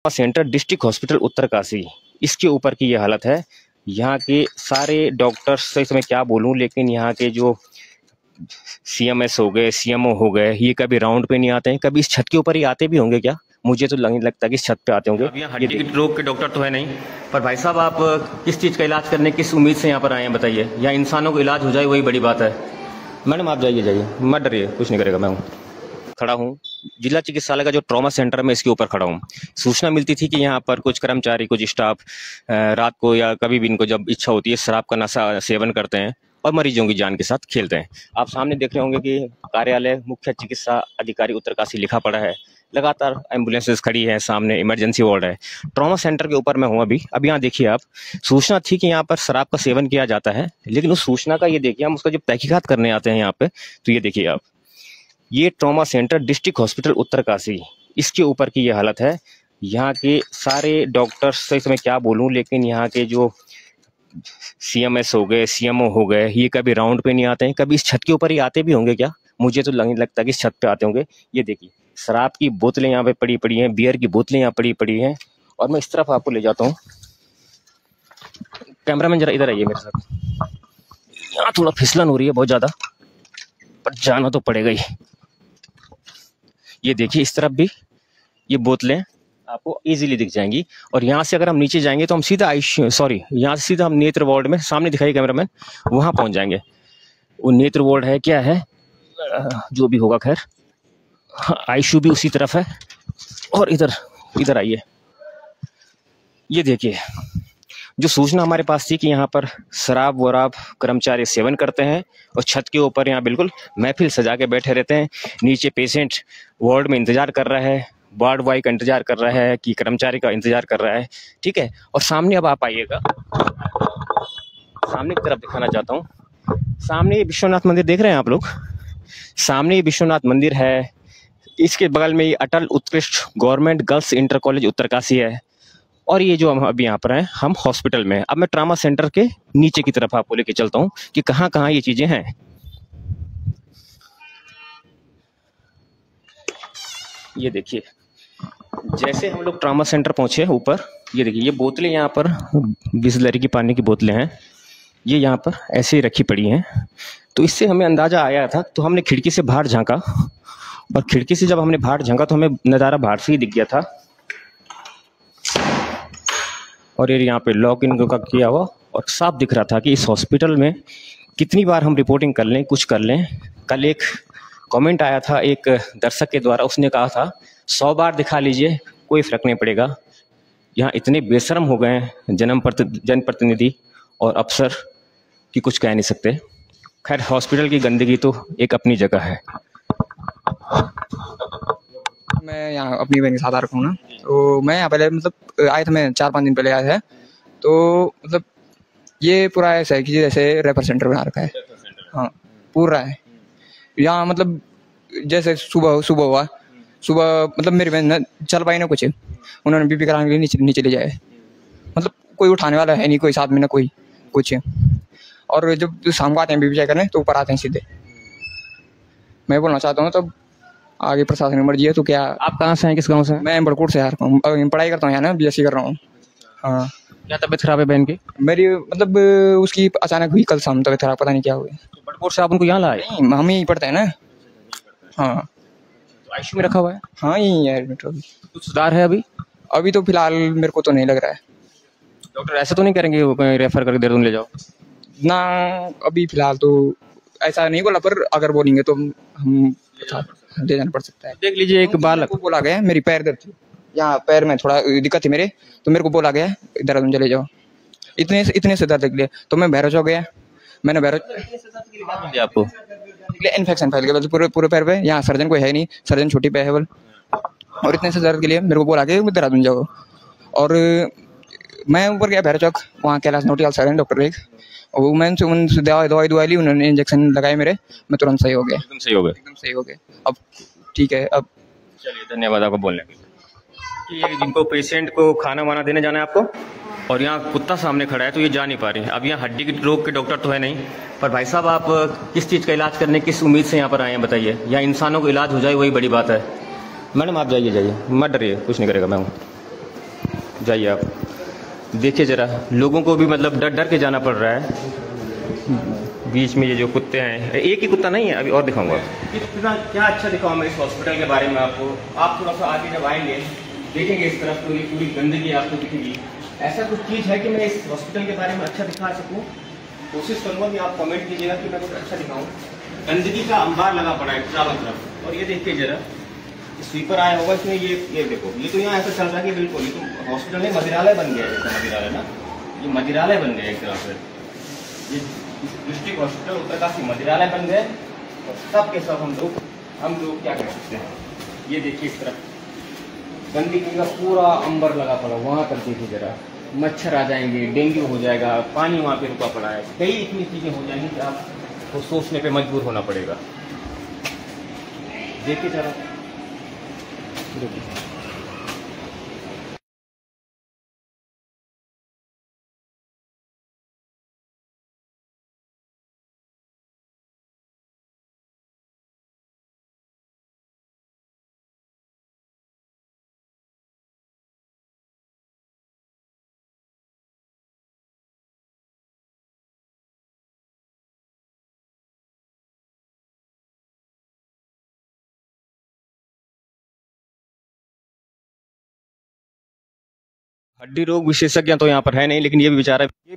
Centre district hospital Uttarkashi, इसके ऊपर की ये हालत है। यहाँ के सारे डॉक्टर्स से मैं क्या बोलूँ, लेकिन यहाँ के जो सीएमएस हो गए, सीएमओ हो गए, ये कभी राउंड पे नहीं आते हैं। कभी इस छत के ऊपर ही आते भी होंगे क्या? मुझे तो नहीं लगता कि इस छत पे आते होंगे। अब यहाँ हड्डी रोग के डॉक्टर तो है नहीं, पर भाई साहब आप किस चीज़ का इलाज करने किस उम्मीद से यहाँ पर आए हैं बताइए? या इंसानों को इलाज हो जाए वही बड़ी बात है। मैडम आप जाइए, मत डरिए, कुछ नहीं करेगा। मैं हूँ खड़ा हूँ जिला चिकित्सालय का जो ट्रॉमा सेंटर में, इसके ऊपर खड़ा हूँ। सूचना मिलती थी कि यहाँ पर कुछ कर्मचारी, कुछ स्टाफ रात को या कभी भी इनको जब इच्छा होती है शराब का नशा सेवन करते हैं और मरीजों की जान के साथ खेलते हैं। आप सामने देख रहे होंगे कि कार्यालय मुख्य चिकित्सा अधिकारी उत्तरकाशी लिखा पड़ा है। लगातार एम्बुलेंसेस खड़ी है, सामने इमरजेंसी वार्ड है। ट्रॉमा सेंटर के ऊपर मैं हूँ अभी। यहाँ देखिए आप, सूचना थी कि यहाँ पर शराब का सेवन किया जाता है, लेकिन उस सूचना का ये देखिए, हम उसका जब तहकीकात करने आते हैं यहाँ पे, तो ये देखिए आप, ये trauma centre district hospital Uttarkashi, इसके ऊपर की ये हालत है। यहाँ के सारे डॉक्टर्स से मैं क्या बोलूँ, लेकिन यहाँ के जो सीएमएस हो गए, सीएमओ हो गए, ये कभी राउंड पे नहीं आते हैं। कभी इस छत के ऊपर ही आते भी होंगे क्या? मुझे तो नहीं लगता कि इस छत पे आते होंगे। ये देखिए, शराब की बोतलें यहाँ पे पड़ी हैं, बियर की बोतलें यहाँ पड़ी हैं। और मैं इस तरफ आपको ले जाता हूँ। कैमरामैन जरा इधर आइए मेरे साथ। यहाँ थोड़ा फिसलन हो रही है बहुत ज़्यादा, पर जाना तो पड़ेगा ही। ये देखिए, इस तरफ भी ये बोतलें आपको इजीली दिख जाएंगी। और यहाँ से अगर हम नीचे जाएंगे तो हम सीधा यहाँ से सीधा हम नेत्र वार्ड में, सामने दिखाइए कैमरामैन, वहाँ पहुँच जाएंगे। वो नेत्र वार्ड है, क्या है जो भी होगा, खैर आईसीयू भी उसी तरफ है। और इधर आइए, ये देखिए, जो सूचना हमारे पास थी कि यहाँ पर शराब वराब कर्मचारी सेवन करते हैं और छत के ऊपर यहाँ बिल्कुल महफिल सजा के बैठे रहते हैं। नीचे पेशेंट वार्ड में इंतजार कर रहा है, वार्ड बॉय का इंतजार कर रहा है, कि कर्मचारी का इंतजार कर रहा है, ठीक है। और सामने अब आप आइएगा, सामने की तरफ दिखाना चाहता हूँ। सामने ये विश्वनाथ मंदिर देख रहे हैं आप लोग, सामने ये विश्वनाथ मंदिर है। इसके बगल में ये अटल उत्कृष्ट government girls inter college Uttarkashi है। और ये जो हम अभी यहाँ पर हैं, हम हॉस्पिटल में। अब मैं ट्रॉमा सेंटर के नीचे की तरफ आपको लेके चलता हूँ कि कहाँ कहाँ ये चीजें हैं। ये देखिए, जैसे हम लोग ट्रॉमा सेंटर पहुंचे ऊपर, ये देखिए, ये बोतलें यहाँ पर बिसलरी की पानी की बोतलें हैं, ये यहाँ पर ऐसे ही रखी पड़ी हैं। तो इससे हमें अंदाजा आया था, तो हमने खिड़की से बाहर झांका, और खिड़की से जब हमने बाहर झांका तो हमें नज़ारा बाहर से ही दिख गया था। और ये यहाँ पे लॉक इन का किया हुआ, और साफ दिख रहा था कि इस हॉस्पिटल में कितनी बार हम रिपोर्टिंग कर लें, कुछ कर लें। कल एक कमेंट आया था एक दर्शक के द्वारा, उसने कहा था 100 बार दिखा लीजिए कोई फर्क नहीं पड़ेगा। यहाँ इतने बेशर्म हो गए हैं जनप्रतिनिधि और अफसर कि कुछ कह नहीं सकते। खैर, हॉस्पिटल की गंदगी तो एक अपनी जगह है। मैं यहाँ अपनी बहन के साथ आ रखा हूँ ना, तो मैं यहाँ पहले मतलब आया था, मैं 4-5 दिन पहले आया था। तो मतलब ये पूरा ऐसा है कि जैसे रेफर सेंटर बना रखा है। हाँ, पूरा है यहाँ। मतलब जैसे सुबह हुआ, सुबह मतलब मेरी बहन न चल पाई ना कुछ, उन्होंने बीपी कराने के लिए नीचे ले जाए। मतलब कोई उठाने वाला है नहीं, कोई साथ में ना कोई कुछ। और जब शाम को आते हैं बीपी चेक करने, तो ऊपर आते हैं सीधे। मैं बोलना चाहता हूँ, तब आगे प्रशासन की मर्जी है। तो क्या आप कहाँ से हैं, किस गांव से हैं? मैं बड़कोट से आ रहा हूँ, पढ़ाई करता हूँ यहाँ ना, बीएससी कर रहा हूँ। हाँ। क्या तबीयत खराब है बहन की? मेरी मतलब उसकी अचानक हुई कल शाम तबीयत खराब, पता नहीं क्या हुआ। तो बड़कोट से आप उनको यहाँ लाए? हम यहीं पढ़ते हैं ना। हाँ। तो आईसीयू में रखा हुआ है? हाँ, यहीं है एडमिट। अभी कुछ सुधार है? अभी तो फिलहाल मेरे को तो नहीं लग रहा है। डॉक्टर ऐसा तो नहीं करेंगे रेफर करके देहरादून ले जाओ ना? अभी फिलहाल तो ऐसा नहीं बोला, पर अगर बोलेंगे तो हम ले जाना पड़ सकता है। देख लीजिए, एक बालक को बोला गया, मेरी पैर दर्द थी, यहाँ पैर में थोड़ा दिक्कत थी मेरे, तो मेरे को बोला गया देहरादून चले जाओ। इतने से दर्द निकले, तो मैं भैरव चौक गया। मैंने आपको इन्फेक्शन फैल गया पूरे पैर पे। यहाँ सर्जन कोई है नहीं, सर्जन छुट्टी पे है बोल। और इतने से दर्द के लिए मेरे को बोला गया देहरादून जाओ। और मैं ऊपर गया भैरव चौक, वहाँ कैलाश नोटियाल सर्जन डॉक्टर एक, वो मैंने उनसे दवाई ली, उन्होंने इंजेक्शन लगाए मेरे, मैं तुरंत सही हो गया। एकदम सही हो गया। अब ठीक है। अब चलिए, धन्यवाद आपको बोलने के लिए। कि जिनको पेशेंट को खाना वाना देने जाना है आपको, और यहाँ कुत्ता सामने खड़ा है तो ये जा नहीं पा रही। अब यहाँ हड्डी रोग के डॉक्टर तो है नहीं, पर भाई साहब आप किस चीज़ का इलाज करने किस उम्मीद से यहाँ पर आए हैं बताइए? या इंसानों को इलाज हो जाए वही बड़ी बात है। मैडम आप जाइए, मत डरिए, कुछ नहीं करेगा। मैं हूँ जाइए आप देखिए जरा, लोगों को भी मतलब डर डर के जाना पड़ रहा है। बीच में ये जो कुत्ते हैं, एक ही कुत्ता नहीं है, अभी और दिखाऊंगा। कितना क्या अच्छा दिखाऊँ मैं इस हॉस्पिटल के बारे में आपको। आप थोड़ा सा आगे जब आएंगे देखेंगे इस तरफ तो ये पूरी गंदगी आपको दिखेगी। ऐसा कुछ चीज़ है कि मैं इस हॉस्पिटल के बारे में अच्छा दिखा सकूँ, कोशिश करूँगा कि आप कमेंट कीजिएगा कि मैं कुछ अच्छा दिखाऊँ। गंदगी का अंबार लगा पड़ा है चारों तरफ। और ये देखिए जरा, स्वीपर आया होगा इसमें, ये देखो, ये तो यहाँ ऐसा चल रहा है कि बिल्कुल ये तो हॉस्पिटल में मदिरालय बन गया है। जैसा मदिरालय ना, ये मदिरालय बन गया एक तरह से। ये डिस्ट्रिक्ट हॉस्पिटल उत्तरकाशी मदिरालय बन गए। और सब के सब हम लोग क्या कर सकते हैं। ये देखिए इस तरफ गंदगी का पूरा अंबर लगा पड़ा, वहाँ पर देखिए जरा, मच्छर आ जाएंगे, डेंगू हो जाएगा, पानी वहाँ पे रुका पड़ा है, कई इतनी चीज़ें हो जाएंगी कि आपको सोचने पे मजबूर होना पड़ेगा। देखिए जरा, देखिए हड्डी रोग विशेषज्ञ तो यहाँ पर है नहीं, लेकिन ये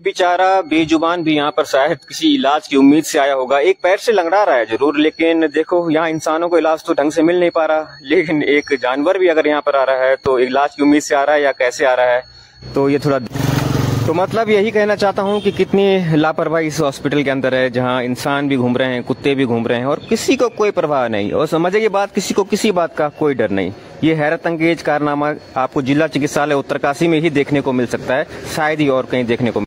बेचारा बेजुबान भी यहाँ पर शायद किसी इलाज की उम्मीद से आया होगा। एक पैर से लंगड़ा रहा है जरूर, लेकिन देखो यहाँ इंसानों को इलाज तो ढंग से मिल नहीं पा रहा, लेकिन एक जानवर भी अगर यहाँ पर आ रहा है तो इलाज की उम्मीद से आ रहा है या कैसे आ रहा है, तो ये थोड़ा, तो मतलब यही कहना चाहता हूँ कि कितनी लापरवाही इस हॉस्पिटल के अंदर है, जहाँ इंसान भी घूम रहे हैं, कुत्ते भी घूम रहे हैं और किसी को कोई परवाह नहीं। और समझे ये बात, किसी को किसी बात का कोई डर नहीं। ये हैरत अंगेज कारनामा आपको जिला चिकित्सालय उत्तरकाशी में ही देखने को मिल सकता है, शायद ही और कहीं देखने को